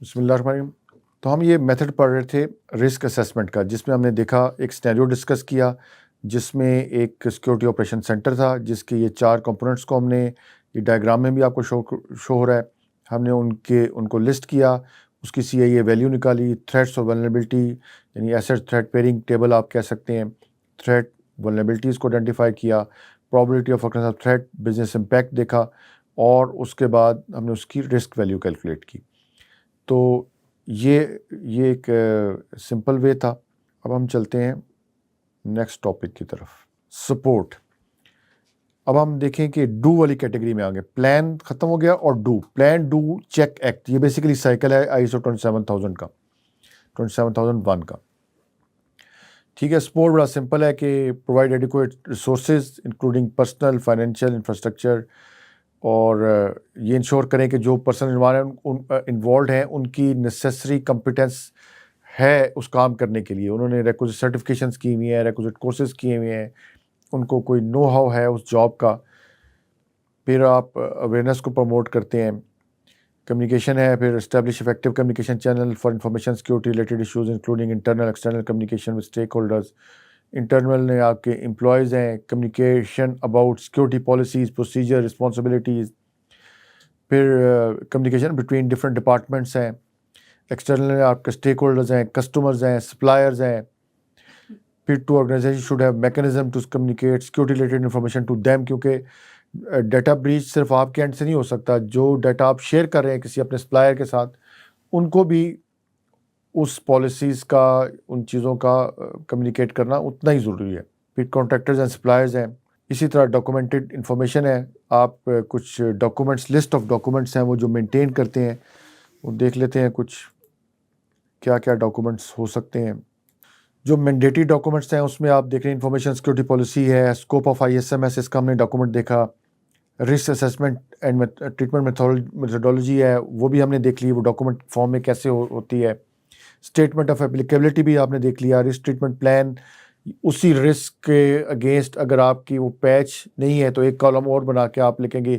بسم اللہ الرحمن الرحیم۔ تو ہم یہ میتھڈ پڑھ رہے تھے رسک اسیسمنٹ کا، جس میں ہم نے دیکھا ایک سینیریو ڈسکس کیا جس میں ایک سیکورٹی آپریشن سینٹر تھا جس کے یہ 4 کمپوننٹس کو ہم نے یہ ڈائیگرام میں بھی آپ کو شو ہو رہا ہے، ہم نے ان کو لسٹ کیا، اس کی CIA ویلیو نکالی، تھریٹس اور ولنریبلٹی یعنی ایسٹ تھریٹ پیئرنگ ٹیبل آپ کہہ سکتے ہیں، تھریٹ ولنریبلٹیز کو آئیڈینٹیفائی کیا، probability of occurrence of threat, business impact دیکھا، اور اس کے بعد ہم نے اس کی رسک ویلیو کیلکولیٹ کی۔ تو یہ ایک سمپل وے تھا۔ اب ہم چلتے ہیں نیکسٹ ٹاپک کی طرف، سپورٹ۔ اب ہم دیکھیں کہ ڈو والی کیٹیگری میں آ گئے، پلان ختم ہو گیا اور do, plan do check act, یہ بیسیکلی سائیکل ہے ISO 27000 کا، 27001 کا۔ ٹھیک ہے، سپورٹ بڑا سمپل ہے کہ provide adequate resources including personal, financial, infrastructure, اور یہ انشور کریں کہ جو پرسن انوالوڈ ہیں ان کی نیسیسری کمپیٹنس ہے اس کام کرنے کے لیے، انہوں نے ریکوزٹ سرٹیفکیشنز کی ہوئی ہیں، ریکوزٹ کورسز کیے ہوئے ہیں، ان کو کوئی نو ہاؤ ہے اس جاب کا۔ پھر آپ اویئرنیس کو پروموٹ کرتے ہیں، کمیونیکیشن ہے، پھر establish effective communication channel for information security related issues including internal external communication with stakeholders. Internal نے آپ کے امپلائیز ہیں، communication about security policies, procedure, responsibilities. پھر کمیونیکیشن بٹوین ڈفرینٹ ڈپارٹمنٹس ہیں۔ ایکسٹرنل آپ کے اسٹیک ہولڈرز ہیں، customers ہیں، سپلائرز ہیں۔ پھر to organization should have mechanism to communicate security related information to them, کیونکہ ڈیٹا بریچ صرف آپ کے اینڈ سے نہیں ہو سکتا، جو ڈیٹا آپ شیئر کر رہے ہیں کسی اپنے سپلائر کے ساتھ، ان کو بھی اس پالیسیز کا، ان چیزوں کا کمیونیکیٹ کرنا اتنا ہی ضروری ہے۔ پھر کانٹریکٹرز اینڈ سپلائرز ہیں۔ اسی طرح ڈاکومنٹڈ انفارمیشن ہے، آپ کچھ ڈاکومنٹس، لسٹ آف ڈاکومنٹس ہیں وہ جو مینٹین کرتے ہیں، وہ دیکھ لیتے ہیں کچھ کیا کیا ڈاکومنٹس ہو سکتے ہیں۔ جو مینڈیٹری ڈاکومنٹس ہیں اس میں آپ دیکھ رہے ہیں انفارمیشن سیکورٹی پالیسی ہے، اسکوپ آف ISMS، اس کا ہم نے ڈاکومنٹ دیکھا، risk assessment and treatment methodology ہے وہ بھی ہم نے دیکھ لی، وہ ڈاکومنٹ فارم میں کیسے ہوتی ہے۔ اسٹیٹمنٹ آف اپلیکیبلٹی بھی آپ نے دیکھ لیا، رسک ٹریٹمنٹ پلان، اسی رسک کے اگینسٹ اگر آپ کی وہ پیچ نہیں ہے تو ایک کالم اور بنا کے آپ لکھیں گے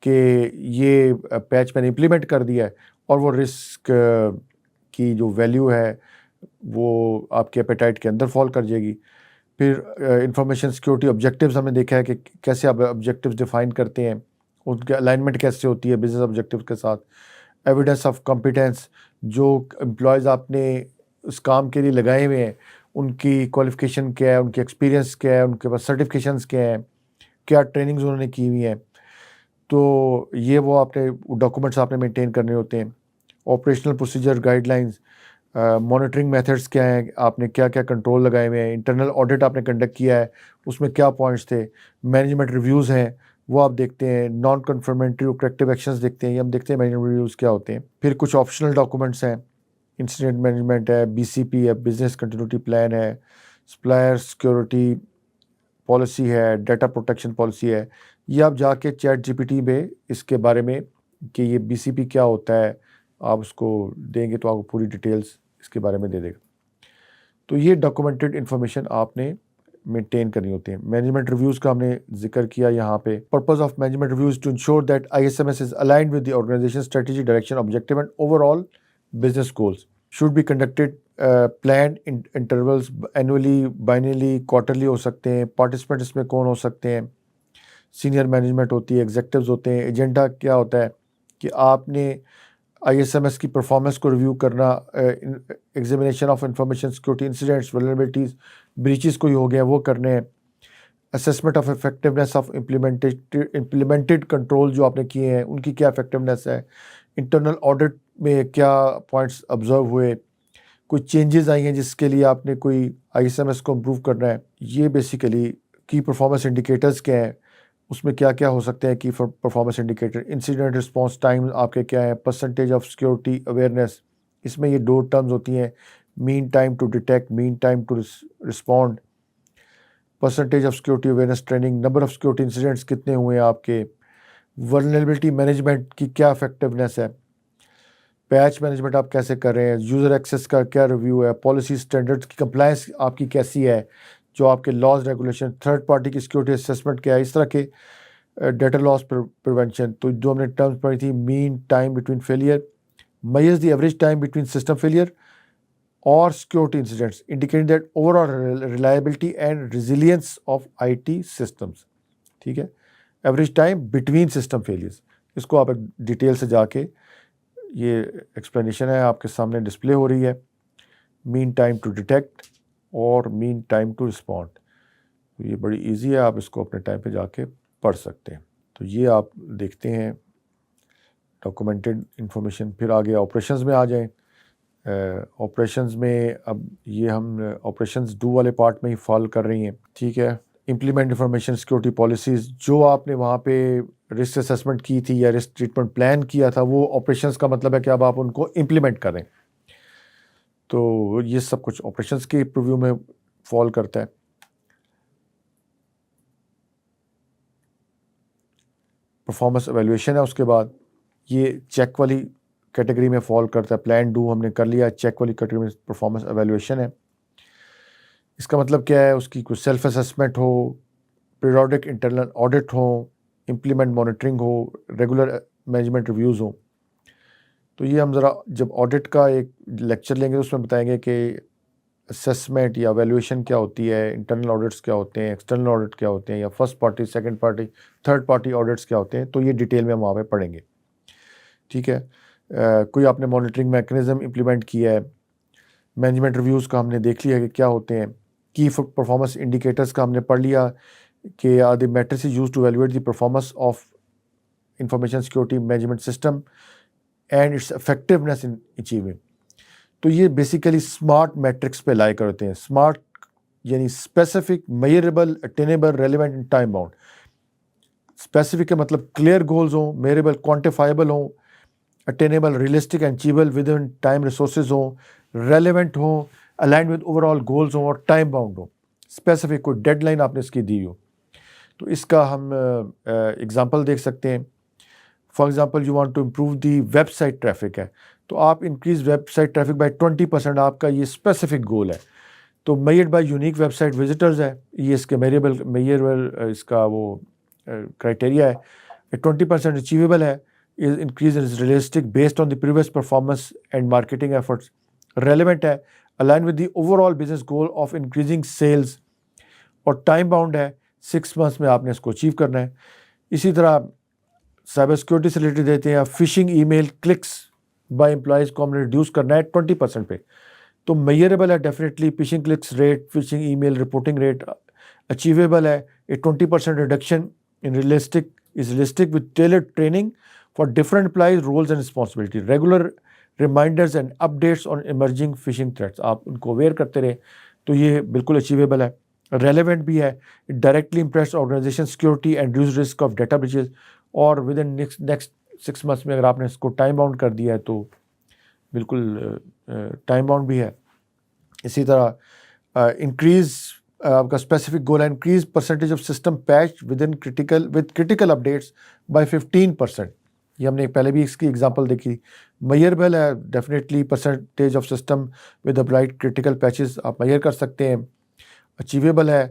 کہ یہ پیچ میں نے امپلیمنٹ کر دیا ہے، اور وہ رسک کی جو ویلیو ہے وہ آپ کے ایپیٹائٹ کے اندر فال کر جائے گی۔ پھر انفارمیشن سیکورٹی آبجیکٹیوز ہم نے دیکھا ہے کہ کیسے آپ آبجیکٹیوز ڈیفائن کرتے ہیں، ان کے الائنمنٹ کیسے ہوتی ہے بزنس آبجیکٹیوز کے ساتھ۔ ایویڈنس آف کمپیٹنس، جو امپلائیز آپ نے اس کام کے لیے لگائے ہوئے ہیں ان کی کوالیفیکیشن کیا ہے، ان کی ایکسپیرینس کیا ہے، ان کے پاس سرٹیفکیشنز کیا ہیں، کیا ٹریننگز انہوں نے کی ہوئی ہیں، تو یہ وہ آپ نے ڈاکومنٹس آپ نے مینٹین کرنے ہوتے ہیں۔ Operational procedure guide lines, monitoring methods کیا ہیں، آپ نے کیا کیا کنٹرول لگائے ہوئے ہیں، انٹرنل آڈٹ آپ نے کنڈکٹ کیا ہے اس میں کیا پوائنٹس تھے، مینجمنٹ ریویوز ہیں وہ آپ دیکھتے ہیں، نان کنفرمنٹری اور کریکٹیو ایکشنز دیکھتے ہیں، یہ ہم دیکھتے ہیں مینجمنٹ ریویوز کیا ہوتے ہیں۔ پھر کچھ آپشنل ڈاکومنٹس ہیں، انسیڈنٹ مینجمنٹ ہے، BCP ہے، بزنس کنٹینیوٹی پلان ہے، سپلائر سیکورٹی پالیسی ہے، ڈیٹا پروٹیکشن پالیسی ہے۔ یہ آپ جا کے چیٹ GPT میں اس کے بارے میں کہ یہ BCP کیا ہوتا ہے آپ اس کو دیں گے تو آپ کو پوری ڈیٹیلز اس کے بارے میں دے دے گا۔ تو یہ ڈاکومنٹڈ انفارمیشن آپ نے مینٹین کرنی ہوتی ہیں۔ مینجمنٹ ریویوز کا ہم نے ذکر کیا یہاں پہ۔ Purpose of management reviews to ensure that ISMS is aligned with the organisation strategy, direction, objective and overall business goals, should be conducted planned intervals, annually, biannually, quarterly ہو سکتے ہیں۔ پارٹیسپینٹ اس میں کون ہو سکتے ہیں؟ سینئر مینجمنٹ ہوتی ہے، executives ہوتے ہیں۔ ایجنڈا کیا ہوتا ہے کہ آپ نے ISMS کی پرفارمنس کو ریویو کرنا، examination of information security incidents, vulnerabilities, breaches کوئی ہو گیا وہ کرنے ہیں۔ Assessment of effectiveness of implemented control جو آپ نے کیے ہیں ان کی کیا افیکٹونیس ہے۔ انٹرنل آڈٹ میں کیا پوائنٹس آبزرو ہوئے، کوئی چینجز آئی ہیں جس کے لیے آپ نے کوئی ISMS کو امپروو کرنا ہے۔ یہ بیسیکلی کی پرفارمنس انڈیکیٹرز کیا ہیں، اس میں کیا کیا ہو سکتے ہیں کی performance indicator. Incident response time آپ کے کیا ہے، پرسنٹیج آف سیکورٹی اویئرنیس، اس میں یہ 2 ٹرمز ہوتی ہیں، mean time to detect, mean time to respond. Percentage of security awareness training, number of security incidents کتنے ہوئے ہیں آپ کے۔ ولنریبلٹی مینجمنٹ کی کیا افیکٹونیس ہے۔ پیچ مینجمنٹ آپ کیسے کر رہے ہیں، یوزر ایکسیس کا کیا ریویو ہے، پالیسی اسٹینڈرڈ کی کمپلائنس آپ کی کیسی ہے، جو آپ کے لاز ریگولیشن، تھرڈ پارٹی کی سیکورٹی اسیسمنٹ کیا ہے، اس طرح کے ڈیٹا لاس پریونشن۔ تو جو ہم نے ٹرمز پڑھی تھی، mean time between failure, measures the average time between system failure or security incidents, indicating that overall reliability and resilience of IT systems. ٹھیک ہے, average time between system failures, اس کو آپ ڈیٹیل سے جا کے, یہ ایکسپلینیشن ہے آپ کے سامنے ڈسپلے ہو رہی ہے. مین ٹائم ٹو ڈیٹیکٹ اور مین ٹائم ٹو رسپونڈ, تو یہ بڑی ایزی ہے, آپ اس کو اپنے ٹائم پہ جا کے پڑھ سکتے ہیں. تو یہ آپ دیکھتے ہیں ڈاکومنٹڈ انفارمیشن. پھر آگے آپریشنز میں آ جائیں. آپریشنز میں اب یہ ہم آپریشنز ڈو والے پارٹ میں ہی فال کر رہی ہیں. ٹھیک ہے, امپلیمنٹ انفارمیشن سیکورٹی پالیسیز, جو آپ نے وہاں پہ رسک اسیسمنٹ کی تھی یا رسک ٹریٹمنٹ پلان کیا تھا, وہ آپریشنز کا مطلب ہے کہ اب آپ ان کو امپلیمنٹ کریں. تو یہ سب کچھ آپریشنز کے پریویو میں فال کرتا ہے. پرفارمنس ایویلویشن ہے اس کے بعد, یہ چیک والی کیٹیگری میں فال کرتا ہے. پلان ڈو ہم نے کر لیا, چیک والی کیٹیگری میں پرفارمنس ایویلویشن ہے. اس کا مطلب کیا ہے, اس کی کوئی سیلف اسیسمنٹ ہو, پیریوڈک انٹرنل آڈٹ ہو, امپلیمنٹ مانیٹرنگ ہو, ریگولر مینجمنٹ ریویوز ہوں. تو یہ ہم ذرا جب آڈٹ کا ایک لیکچر لیں گے تو اس میں بتائیں گے کہ اسیسمنٹ یا ایویلویشن کیا ہوتی ہے, انٹرنل آڈٹس کیا ہوتے ہیں, ایکسٹرنل آڈٹ کیا ہوتے ہیں, یا first party, second party, third party audits کیا ہوتے ہیں. تو یہ ڈیٹیل میں ہم وہاں پہ پڑھیں گے. ٹھیک ہے, کوئی آپ نے مانیٹرنگ میکانزم امپلیمنٹ کیا ہے. مینجمنٹ ریویوز کا ہم نے دیکھ لیا کہ کیا ہوتے ہیں. کی پرفارمنس انڈیکیٹرز کا ہم نے پڑھ لیا کہ are the metrics use to evaluate the performance of information security management system and its effectiveness in achieving. تو یہ بیسیکلی اسمارٹ میٹرکس پہ لائے کرتے ہیں. اسمارٹ یعنی specific, measurable, attainable, relevant and time bound. Specific کا مطلب کلیئر گولز ہوں, میئریبل کوانٹیفائبل ہوں, attainable realistic and achievable within time resources ہوں, ریلیونٹ ہوں, aligned with overall goals ہوں, اور ٹائم باؤنڈ ہوں. اسپیسیفک کوئی ڈیڈ لائن آپ نے اس کی دی ہو. تو اس کا ہم ایگزامپل دیکھ سکتے ہیں. For example you want to improve the website traffic ہے, تو آپ increase website traffic by 20%, آپ کا یہ اسپیسیفک گول ہے. تو measured by unique website visitors ہے, یہ اس کے میئریبل اس کا وہ کرائٹیریا ہے. 20% اچیویبل ہے, increase is realistic based on the previous performance and marketing efforts. Relevant ہے, align with the overall business goal of increasing sales, اور ٹائم باؤنڈ ہے, 6 months میں آپ نے اس کو اچیو کرنا ہے. اسی طرح سائبر سیکورٹی سے ریلیٹڈ دیتے ہیں, phishing email clicks by employees کو ہم نے ریڈیوس کرنا ہے 20% پہ. تو میئریبل ہے definitely, phishing clicks rate, phishing email reporting rate. Achievable ہے, a 20% reduction in realistic with tailored training for different employees roles and responsibility. Regular reminders and updates on emerging phishing threats, آپ ان کو aware کرتے رہیں. تو یہ بالکل achievable ہے. ریلیونٹ بھی ہے, directly impress organization security and reduce risk of data breaches. اور ود ان نیکسٹ 6 months میں اگر آپ نے اس کو ٹائم باؤنڈ کر دیا ہے تو بالکل ٹائم باؤنڈ بھی ہے. اسی طرح انکریز آپ کا اسپیسیفک گول ہے, increase percentage of system patch with critical updates by 15%. یہ ہم نے پہلے بھی اس کی ایگزامپل دیکھی. میئربل ہے definitely, percentage of system with applied critical patches آپ میئر کر سکتے ہیں. اچیویبل ہے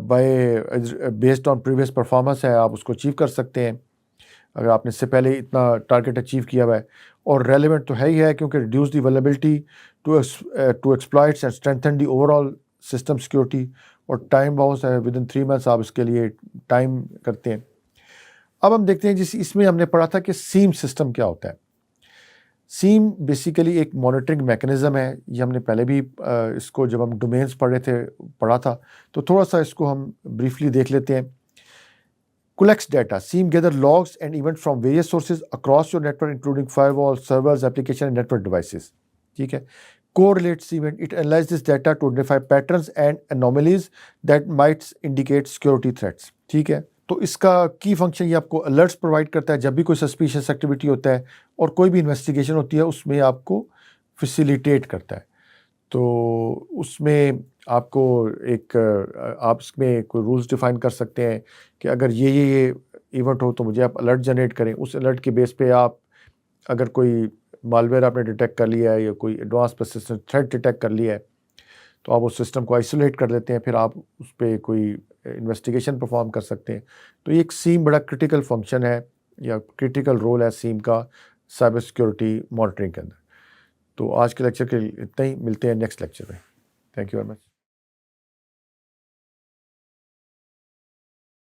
by based on previous performance ہے, آپ اس کو اچیو کر سکتے ہیں اگر آپ نے اس سے پہلے اتنا ٹارگیٹ اچیو کیا ہوا ہے. اور ریلیونٹ تو ہے ہی ہے, کیونکہ reduce the vulnerability to exploits and strengthen the overall system security. اور ٹائم باؤنڈ ہے, ود ان 3 months آپ اس کے لیے ٹائم کرتے ہیں. اب ہم دیکھتے ہیں اس میں ہم نے پڑھا تھا کہ سیم سسٹم کیا ہوتا ہے. سیم بیسیکلی ایک مانیٹرنگ میکانزم ہے. یہ ہم نے پہلے بھی اس کو جب ہم ڈومینس پڑھا تھا, تو تھوڑا سا اس کو ہم بریفلی دیکھ لیتے ہیں. collects data. SIEM gather logs and events from various sources across your network, including firewall, servers, application, and network devices. ٹھیک ہے. Correlates event. It analyzes this data to identify patterns and anomalies that might indicate security threats. ٹھیک ہے. تو اس کا کی function یہ آپ کو الرٹس پرووائڈ کرتا ہے جب بھی کوئی سسپیشیس ایکٹیویٹی ہوتا ہے, اور کوئی بھی انویسٹیگیشن ہوتی ہے اس میں آپ کو فیسیلیٹیٹ کرتا ہے. تو اس میں آپ کو آپ اس میں کوئی رولز ڈیفائن کر سکتے ہیں کہ اگر یہ ایونٹ ہو تو مجھے آپ الرٹ جنریٹ کریں. اس الرٹ کے بیس پہ آپ اگر کوئی مالویئر آپ نے ڈیٹیکٹ کر لیا ہے یا کوئی ایڈوانس پرسسٹنٹ تھریٹ ڈیٹیکٹ کر لیا ہے تو آپ اس سسٹم کو آئسولیٹ کر دیتے ہیں, پھر آپ اس پہ کوئی انویسٹیگیشن پرفارم کر سکتے ہیں. تو یہ ایک سیم بڑا کرٹیکل فنکشن ہے یا کرٹیکل رول ہے سیم کا سائبر سیکورٹی مانیٹرنگ کے اندر. تو آج کے لیکچر کے اتنا ہی، ملتے ہیں نیکسٹ لیکچر میں. Thank you very much.